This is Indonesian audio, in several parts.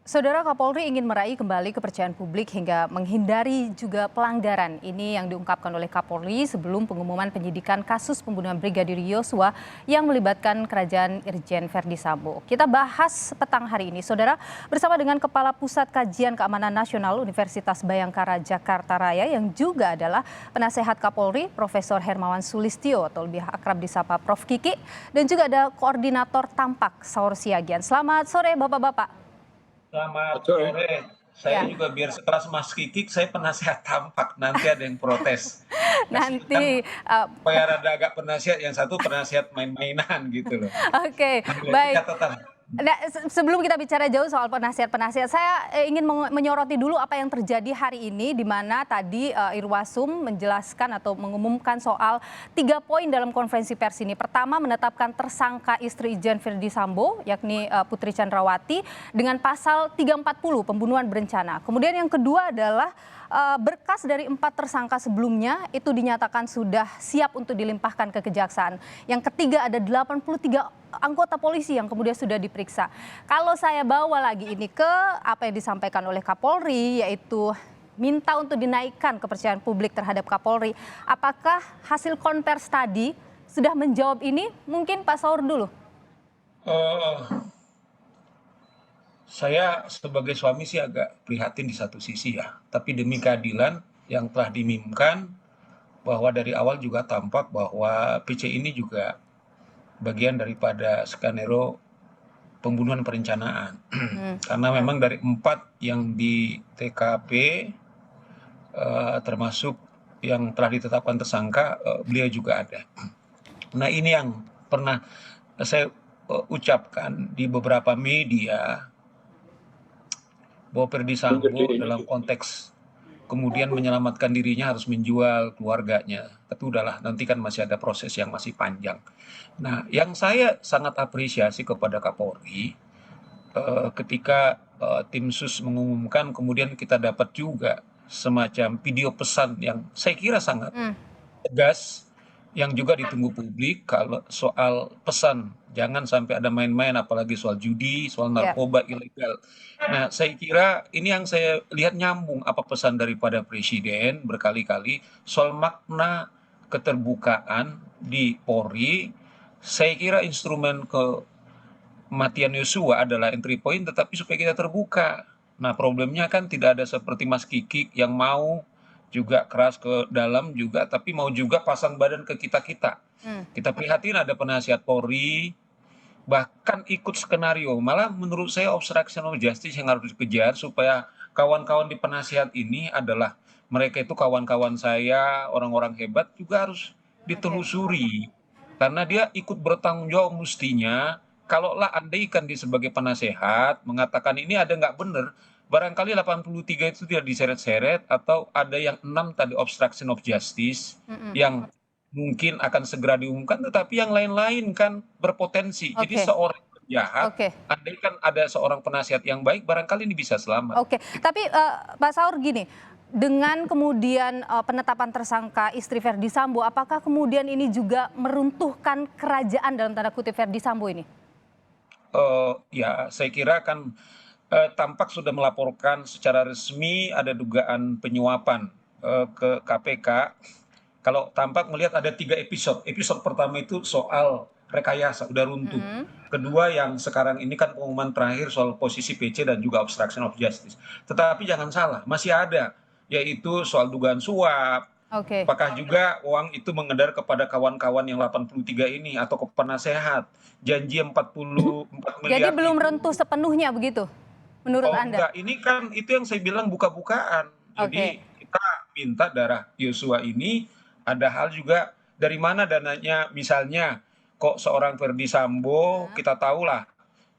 Saudara Kapolri ingin meraih kembali kepercayaan publik hingga menghindari juga pelanggaran. Ini yang diungkapkan oleh Kapolri sebelum pengumuman penyidikan kasus pembunuhan Brigadir Yosua yang melibatkan kerajaan Irjen Verdi Sambo. Kita bahas petang hari ini, Saudara, bersama dengan Kepala Pusat Kajian Keamanan Nasional Universitas Bhayangkara Jakarta Raya yang juga adalah penasehat Kapolri, Profesor Hermawan Sulistyo atau lebih akrab disapa Prof. Kiki, dan juga ada Koordinator Tampak Saur Siagian. Selamat sore, Bapak-Bapak. Selamat Betul. sore. Saya Ya, juga biar sekelas Mas Kiki, saya penasehat tampak. Nanti ada yang protes. Kasihan kan nanti supaya rada agak penasihat, yang satu penasihat main-mainan gitu loh. oke, Itu baik. catatan. Nah, sebelum kita bicara jauh soal penasihat-penasihat, saya ingin menyoroti dulu apa yang terjadi hari ini, di mana tadi Irwasum menjelaskan atau mengumumkan soal 3 poin dalam konferensi pers ini. Pertama, menetapkan tersangka istri Irjen Verdi Sambo, yakni Putri Chandrawati, dengan pasal 340 pembunuhan berencana. Kemudian yang kedua adalah berkas dari 4 tersangka sebelumnya itu dinyatakan sudah siap untuk dilimpahkan ke kejaksaan. Yang ketiga ada 83 anggota polisi yang kemudian sudah diperiksa. Kalau saya bawa lagi ini ke apa yang disampaikan oleh Kapolri, yaitu minta untuk dinaikkan kepercayaan publik terhadap Kapolri. Apakah hasil konvers tadi sudah menjawab ini? Mungkin Pak Saur dulu. Eh, saya sebagai suami sih agak prihatin di satu sisi ya. Tapi demi keadilan yang telah dimimkan, bahwa dari awal juga tampak bahwa PC ini juga bagian daripada skenario pembunuhan perencanaan. Karena memang dari 4 yang di TKP, termasuk yang telah ditetapkan tersangka, beliau juga ada. Nah, ini yang pernah saya ucapkan di beberapa media, bahwa Verdi Sambo dalam konteks kemudian menyelamatkan dirinya harus menjual keluarganya. Tapi udahlah, nanti kan masih ada proses yang masih panjang. Nah, yang saya sangat apresiasi kepada Kapolri, ketika tim sus mengumumkan, kemudian kita dapat juga semacam video pesan yang saya kira sangat tegas, yang juga ditunggu publik. Kalau soal pesan, jangan sampai ada main-main, apalagi soal judi, soal Ya, narkoba ilegal. Nah, saya kira ini yang saya lihat nyambung apa pesan daripada Presiden berkali-kali soal makna keterbukaan di Polri. Saya kira instrumen kematian Yosua adalah entry point, tetapi supaya kita terbuka. Nah, problemnya kan tidak ada seperti Mas Kiki yang mau juga keras ke dalam juga, tapi mau juga pasang badan ke kita-kita. Kita prihatin ada penasihat Polri, bahkan ikut skenario. Malah menurut saya obstruction of justice yang harus dikejar, supaya kawan-kawan di penasihat ini adalah mereka itu kawan-kawan saya, orang-orang hebat, juga harus oke. ditelusuri. Karena dia ikut bertanggung jawab mestinya. Kalaulah andaikan dia sebagai penasehat mengatakan ini ada nggak benar, barangkali 83 itu tidak diseret-seret, atau ada yang 6 tadi obstruction of justice yang mungkin akan segera diumumkan, tetapi yang lain-lain kan berpotensi. Jadi Oke, seorang penjahat, oke. andaikan ada seorang penasihat yang baik, barangkali ini bisa selamat. Oke, tapi Pak Saur gini, dengan kemudian penetapan tersangka istri Verdi Sambo, apakah kemudian ini juga meruntuhkan kerajaan dalam tanda kutip Verdi Sambo ini? Ya, saya kira kan tampak sudah melaporkan secara resmi ada dugaan penyuapan ke KPK. Kalau tampak melihat ada 3 episode. Episode pertama itu soal rekayasa, udah runtuh. Kedua yang sekarang ini kan pengumuman terakhir soal posisi PC dan juga obstruction of justice. Tetapi jangan salah, masih ada, yaitu soal dugaan suap. Oke, Apakah juga uang itu mengedar kepada kawan-kawan yang 83 ini atau ke penasehat? Janji 44 jadi miliar belum itu. runtuh sepenuhnya begitu, menurut Oh Anda? enggak, ini kan itu yang saya bilang buka-bukaan. Oke, Jadi kita minta darah Yosua ini, ada hal juga dari mana dananya, misalnya kok seorang Verdi Sambo, kita tahulah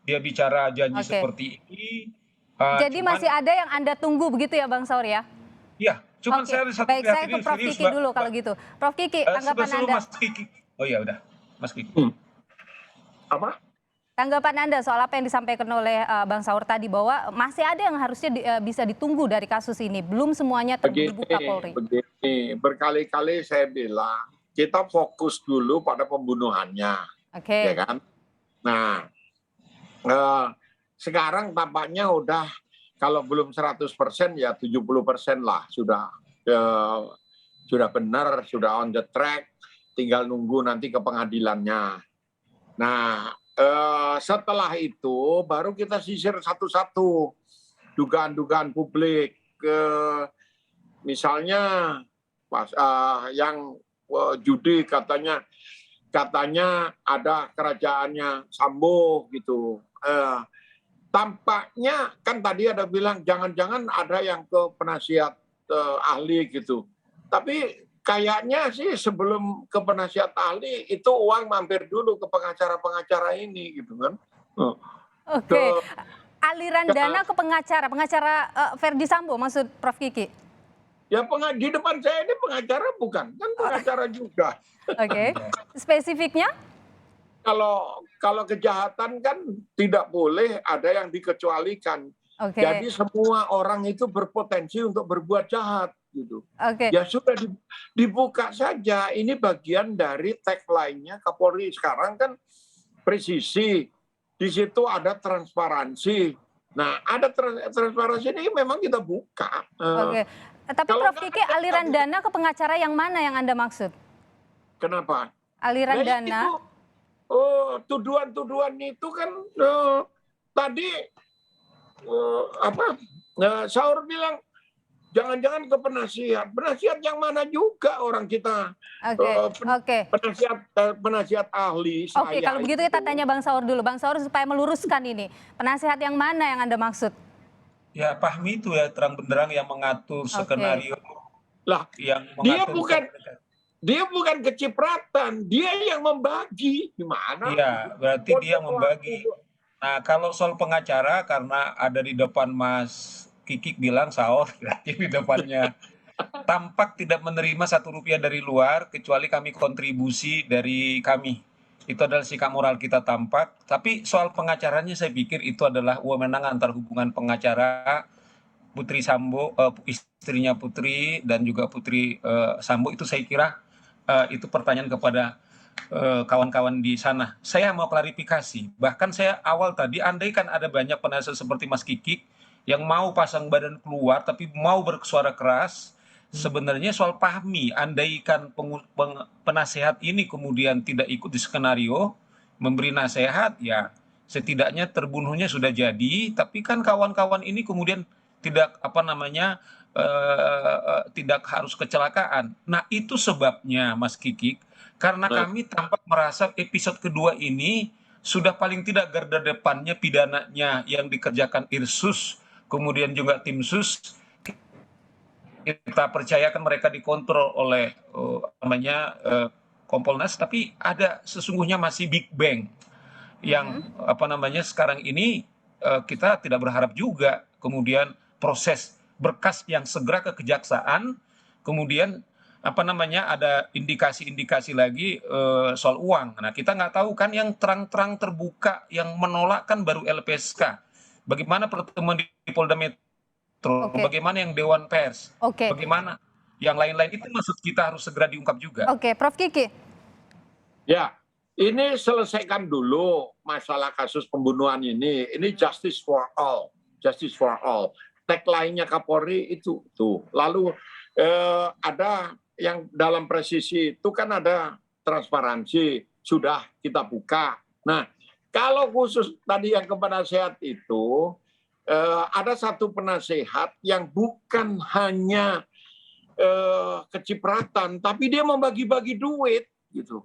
dia bicara janji oke. seperti ini, Jadi cuman masih ada yang Anda tunggu begitu ya Bang Saur ya? ya, cuman Oke, saya ada satu baik, saya ke prihatin Prof. serius Kiki Mbak, dulu kalau gitu. Prof. Kiki, tanggapan sebelum Anda. Mas Kiki. Oh ya udah, Mas Kiki. Apa? Tanggapan Anda soal apa yang disampaikan oleh Bang Saur tadi, bahwa masih ada yang harusnya bisa ditunggu dari kasus ini, belum semuanya Begini, terbuka Polri. begini. Berkali-kali saya bilang, kita fokus dulu pada pembunuhannya, ya Oke, kan? Nah, eh, sekarang tampaknya udah kalau belum 100% ya 70% lah sudah benar, sudah on the track, tinggal nunggu nanti ke pengadilannya. Nah, setelah itu baru kita sisir satu-satu dugaan-dugaan publik, misalnya yang judi katanya ada kerajaannya Sambo gitu. Tampaknya kan tadi ada bilang jangan-jangan ada yang ke penasihat ahli gitu. Tapi kayaknya sih sebelum ke penasihat ahli itu uang mampir dulu ke pengacara-pengacara ini gitu kan. Oke. Aliran dana ke pengacara Verdi Sambo maksud Prof Kiki? Ya di depan saya ini pengacara bukan, kan pengacara juga. Oke. Spesifiknya? Kalau kejahatan kan tidak boleh ada yang dikecualikan. Oke. Jadi semua orang itu berpotensi untuk berbuat jahat gitu. Oke. Ya sudah dibuka saja. Ini bagian dari tagline-nya Kapolri sekarang kan presisi. Di situ ada transparansi. Nah, ada transparansi ini memang kita buka. Oke. Tapi Prof Kiki, aliran dana ke pengacara yang mana yang Anda maksud? Kenapa? Aliran dana. Tuduhan-tuduhan itu kan tadi Saur bilang jangan-jangan ke penasihat yang mana juga orang kita. Oke. Penasihat ahli. Oke, kalau begitu kita tanya Bang Saur dulu. Bang Saur supaya meluruskan ini. Penasihat yang mana yang Anda maksud? Ya Fahmi itu ya terang benderang yang mengatur skenario. Lah, yang mengatur dia bukan kecipratan, dia yang membagi. Gimana? Iya, berarti dia membagi. Nah, kalau soal pengacara karena ada di depan Mas Kiki bilang Saur, berarti di depannya tampak tidak menerima Rp1 dari luar kecuali kami kontribusi dari kami. Itu adalah sikap moral kita tampak. Tapi soal pengacaranya saya pikir itu adalah wewenang antar hubungan pengacara Putri Sambo, istrinya Putri dan juga Putri Sambo, itu saya kira itu pertanyaan kepada kawan-kawan di sana. Saya mau klarifikasi, bahkan saya awal tadi andaikan ada banyak penasihat seperti Mas Kiki yang mau pasang badan keluar tapi mau bersuara keras, sebenarnya soal Fahmi, andaikan penasehat ini kemudian tidak ikut di skenario memberi nasihat, ya setidaknya terbunuhnya sudah jadi, tapi kan kawan-kawan ini kemudian tidak tidak harus kecelakaan. Nah, itu sebabnya Mas Kiki, karena kami tampak merasa episode kedua ini sudah paling tidak garda depannya pidananya yang dikerjakan Irsus, kemudian juga tim sus, kita percayakan mereka dikontrol oleh Kompolnas, tapi ada sesungguhnya masih Big Bang yang sekarang ini kita tidak berharap juga kemudian proses berkas yang segera ke kejaksaan, kemudian ada indikasi-indikasi lagi soal uang. Nah, kita nggak tahu kan yang terang-terang terbuka yang menolak kan baru LPSK. Bagaimana pertemuan di Polda Metro, bagaimana yang Dewan Pers, bagaimana yang lain-lain, itu maksud kita harus segera diungkap juga. Oke, Prof Kiki. Ya, ini selesaikan dulu masalah kasus pembunuhan ini. Ini justice for all, justice for all. Tagline-nya Kapolri itu tuh. Lalu ada yang dalam presisi itu kan ada transparansi, sudah kita buka. Nah, kalau khusus tadi yang ke penasehat itu, ada satu penasehat yang bukan hanya kecipratan, tapi dia membagi-bagi duit gitu.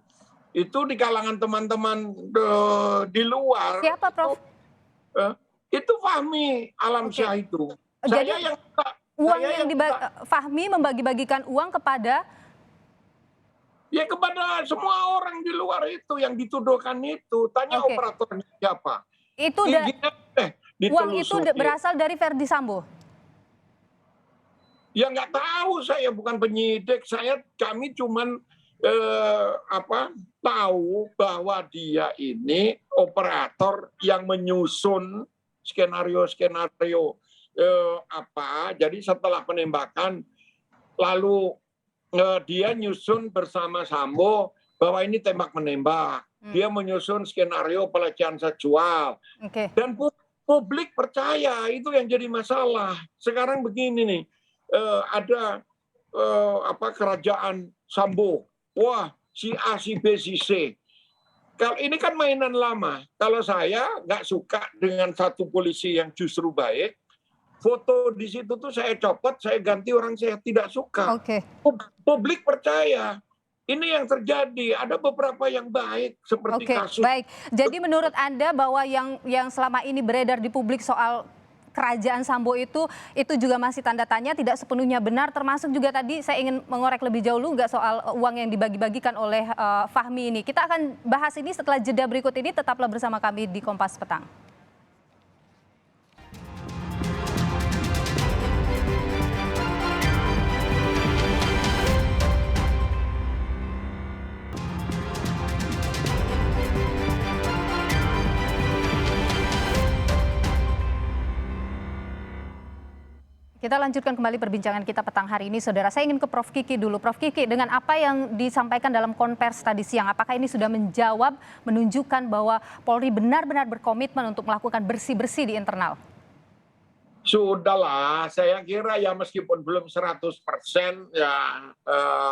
Itu di kalangan teman-teman di luar. Siapa, Prof? Itu Fahmi Alamsyah itu. Jadi uang yang Fahmi membagi-bagikan uang kepada? Ya kepada semua orang di luar itu yang dituduhkan itu. Tanya operatornya siapa. Itu uang itu berasal dari Verdi Sambo? Ya nggak tahu, saya bukan penyidik. Kami cuman tahu bahwa dia ini operator yang menyusun skenario jadi setelah penembakan lalu dia nyusun bersama Sambo bahwa ini tembak menembak. Dia menyusun skenario pelecehan seksual. Dan publik percaya, itu yang jadi masalah. Sekarang begini nih, ada kerajaan Sambo, wah si A, si B, si C. Kalau ini kan mainan lama. Kalau saya nggak suka dengan satu polisi yang justru baik, foto di situ tuh saya copot, saya ganti orang saya tidak suka. Oke. Publik percaya. Ini yang terjadi. Ada beberapa yang baik seperti Oke, kasus. baik. Jadi menurut Anda bahwa yang selama ini beredar di publik soal kerajaan Sambo itu juga masih tanda tanya, tidak sepenuhnya benar, termasuk juga tadi saya ingin mengorek lebih jauh nggak soal uang yang dibagi-bagikan oleh Fahmi ini. Kita akan bahas ini setelah jeda berikut ini, tetaplah bersama kami di Kompas Petang. Kita lanjutkan kembali perbincangan kita petang hari ini, Saudara. Saya ingin ke Prof. Kiki dulu. Prof. Kiki, dengan apa yang disampaikan dalam konvers tadi siang, apakah ini sudah menjawab, menunjukkan bahwa Polri benar-benar berkomitmen untuk melakukan bersih-bersih di internal? Sudahlah, saya kira ya meskipun belum 100% ya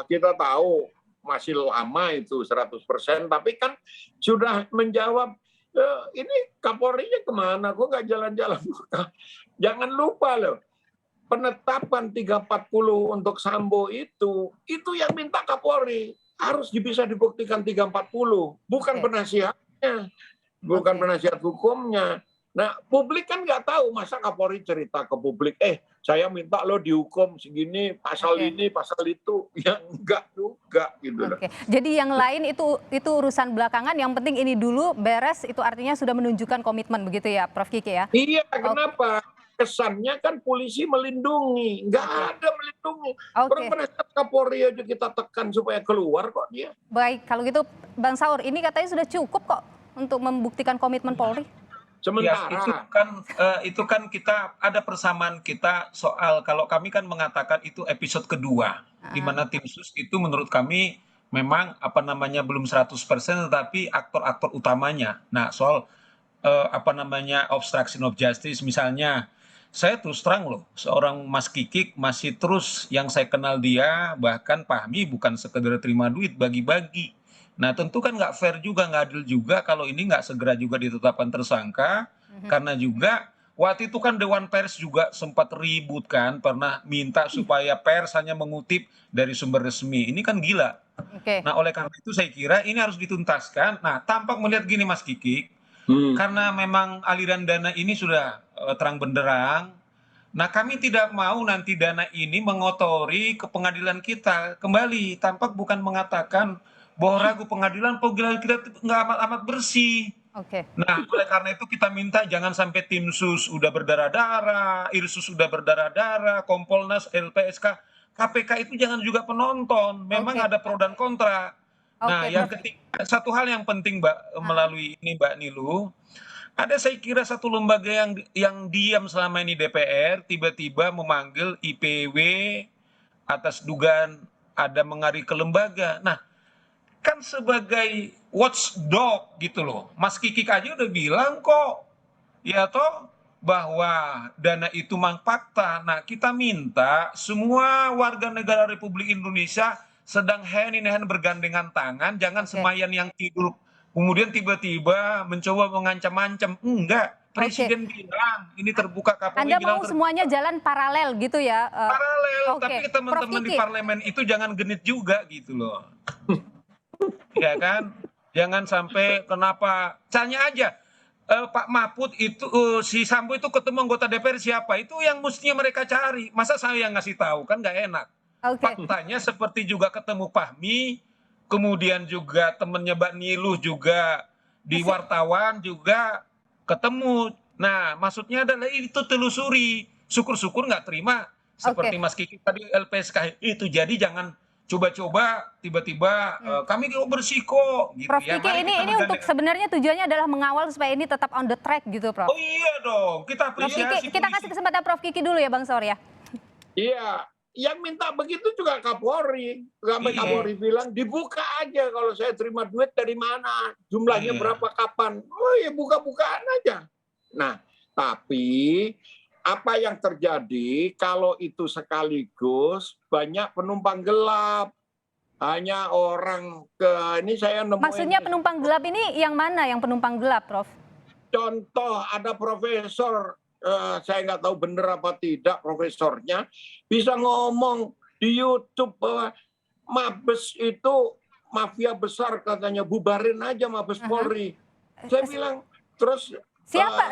kita tahu masih lama itu 100%, tapi kan sudah menjawab. Ini Kapolri-nya kemana? Kok nggak jalan-jalan? Jangan lupa loh, penetapan 340 untuk Sambo itu yang minta Kapolri. Harus bisa dibuktikan 340, bukan penasihatnya, bukan penasihat hukumnya. Nah, publik kan nggak tahu, masa Kapolri cerita ke publik, saya minta lo dihukum segini, pasal ini, pasal itu, yang enggak juga gitu. Jadi yang lain itu urusan belakangan, yang penting ini dulu beres, itu artinya sudah menunjukkan komitmen begitu ya, Prof. Kiki ya? Iya, kenapa? Kesannya kan polisi melindungi, nggak ada melindungi. Orang penasihat Kapolri aja kita tekan supaya keluar kok dia. Baik, kalau gitu Bang Saur, ini katanya sudah cukup kok untuk membuktikan komitmen Polri. Sementara ya, itu kan kita ada persamaan kita soal, kalau kami kan mengatakan itu episode kedua, di mana tim sus itu menurut kami memang belum 100%, tetapi aktor-aktor utamanya. Nah, soal obstruction of justice misalnya, saya terus terang loh, seorang Mas Kikik masih terus, yang saya kenal dia, bahkan Fahmi bukan sekedar terima duit, bagi-bagi. Nah, tentu kan nggak fair juga, nggak adil juga kalau ini nggak segera juga ditetapkan tersangka, karena juga waktu itu kan Dewan Pers juga sempat ribut kan, pernah minta supaya pers hanya mengutip dari sumber resmi. Ini kan gila. Nah, oleh karena itu saya kira ini harus dituntaskan. Nah, tampak melihat gini Mas Kikik, karena memang aliran dana ini sudah terang benderang. Nah, kami tidak mau nanti dana ini mengotori ke pengadilan kita. Kembali, tampak bukan mengatakan bahwa ragu pengadilan kita nggak amat bersih. Nah, oleh karena itu kita minta jangan sampai tim sus udah berdarah-darah, Irsus sudah berdarah-darah, Kompolnas, LPSK, KPK itu jangan juga penonton. Memang ada pro dan kontra. Nah, yang ketiga, satu hal yang penting Mbak, melalui ini Mbak Nilu, ada saya kira satu lembaga yang diam selama ini, DPR, tiba-tiba memanggil IPW atas dugaan ada mengaruhi ke lembaga. Nah, kan sebagai watchdog gitu loh, Mas Kikik aja udah bilang kok, ya toh, bahwa dana itu memang fakta. Nah, kita minta semua warga negara Republik Indonesia sedang hand in hand bergandengan tangan, jangan semayan yang tidur, kemudian tiba-tiba mencoba mengancam-ancam. Enggak, Presiden bilang, ini terbuka, Kapolri Anda bilang mau semuanya jalan paralel gitu ya? Paralel, tapi teman-teman di parlemen itu jangan genit juga gitu loh. Ya kan, jangan sampai kenapa, tanya aja Pak Mahfud itu, si Sambo itu ketemu anggota DPR siapa, itu yang mestinya mereka cari, masa saya yang ngasih tahu, kan nggak enak. Faktanya seperti juga ketemu Fahmi, kemudian juga temennya Mbak Niluh juga di wartawan juga ketemu. Nah, maksudnya adalah itu telusuri, syukur-syukur nggak terima seperti Mas Kiki tadi LPSK itu. Jadi jangan coba-coba tiba-tiba kami bersih kok gitu. Prof. Kiki, ini untuk sebenarnya tujuannya adalah mengawal supaya ini tetap on the track gitu, Prof. Oh iya dong, kita apresiasi. Kita kasih kesempatan Prof. Kiki dulu ya, Bang Saur ya. Iya, yang minta begitu juga Kapolri. Kapolri bilang dibuka aja, kalau saya terima duit dari mana, jumlahnya berapa, kapan. Oh ya, buka-bukaan aja. Nah, Tapi apa yang terjadi kalau itu sekaligus banyak penumpang gelap. Hanya orang ini saya nemuin. Maksudnya penumpang gelap ini yang mana yang penumpang gelap, Prof? Contoh ada profesor, saya nggak tahu benar apa tidak profesornya, bisa ngomong di YouTube bahwa Mabes itu mafia besar katanya, bubarin aja Mabes Polri. Saya bilang, terus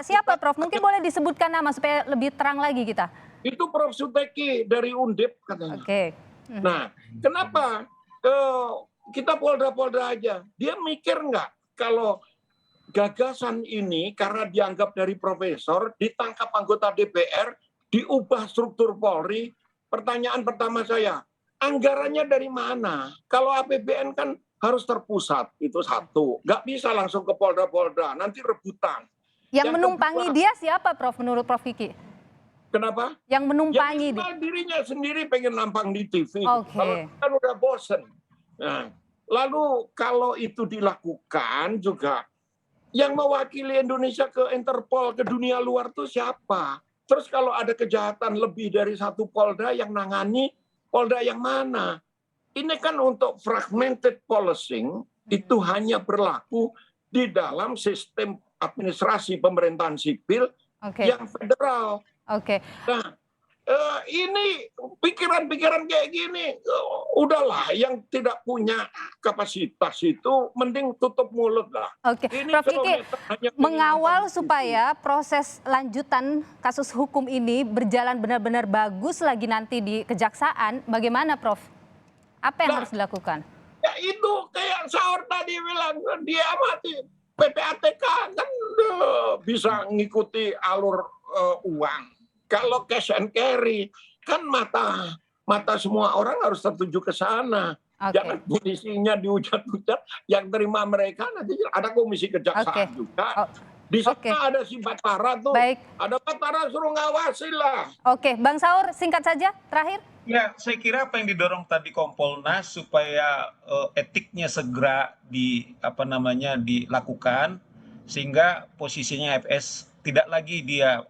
Siapa Prof? Mungkin boleh disebutkan nama supaya lebih terang lagi kita. itu Prof. Suteki dari Undip katanya. Oke. Nah, kenapa kita polda-polda aja? Dia mikir nggak kalau gagasan ini karena dianggap dari profesor, ditangkap anggota DPR, diubah struktur Polri. Pertanyaan pertama saya, anggarannya dari mana? Kalau APBN kan harus terpusat, itu satu. Nggak bisa langsung ke polda-polda, nanti rebutan. Yang menumpangi dia siapa, Prof, menurut Prof Kiki? Kenapa? Yang menumpangi Ya, dirinya sendiri pengen nampang di TV. Oke. Kalau kan udah bosen. Nah, lalu kalau itu dilakukan juga, yang mewakili Indonesia ke Interpol, ke dunia luar tuh siapa? Terus kalau ada kejahatan lebih dari satu polda yang nangani, polda yang mana? Ini kan untuk fragmented policing, itu hanya berlaku di dalam sistem administrasi pemerintahan sipil yang federal. Nah, ini pikiran-pikiran kayak gini, udahlah yang tidak punya kapasitas itu mending tutup mulut lah. Ini Prof Kiki, mengawal supaya proses lanjutan kasus hukum ini berjalan benar-benar bagus lagi nanti di kejaksaan, bagaimana Prof? Apa yang harus dilakukan? Ya itu kayak Saur tadi bilang, dia mati. PPATK kan bisa ngikuti alur uang. Kalau cash and carry, kan mata semua orang harus tertuju ke sana. Jangan polisinya dihujat-hujat, yang terima mereka nanti ada komisi kejaksaan juga. Di sana ada si Batara tuh, ada Batara suruh ngawasi lah. Oke, Bang Saur singkat saja terakhir. Ya, saya kira apa yang didorong tadi Kompolnas supaya etiknya segera dilakukan sehingga posisinya FS tidak lagi dia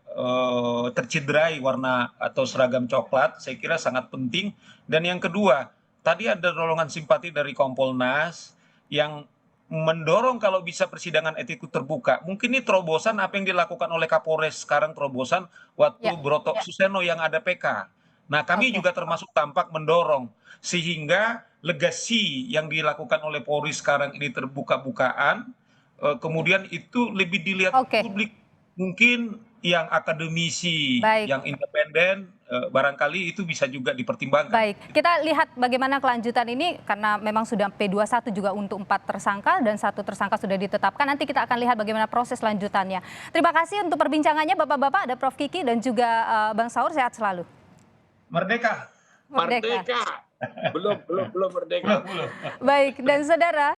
tercederai warna atau seragam coklat, saya kira sangat penting. Dan yang kedua, tadi ada dorongan simpati dari Kompolnas yang mendorong kalau bisa persidangan etik terbuka. Mungkin ini terobosan apa yang dilakukan oleh Kapolres sekarang, terobosan waktu Broto Suseno yang ada PK. Nah, kami juga termasuk tampak mendorong sehingga legasi yang dilakukan oleh Polri sekarang ini terbuka-bukaan, kemudian itu lebih dilihat publik. Mungkin yang akademisi, yang independen, barangkali itu bisa juga dipertimbangkan. Baik, kita lihat bagaimana kelanjutan ini karena memang sudah P21 juga untuk 4 tersangka dan 1 tersangka sudah ditetapkan. Nanti kita akan lihat bagaimana proses lanjutannya. Terima kasih untuk perbincangannya Bapak-bapak, ada Prof Kiki dan juga Bang Saur, sehat selalu. Merdeka. Merdeka. Belum merdeka. Baik, dan saudara.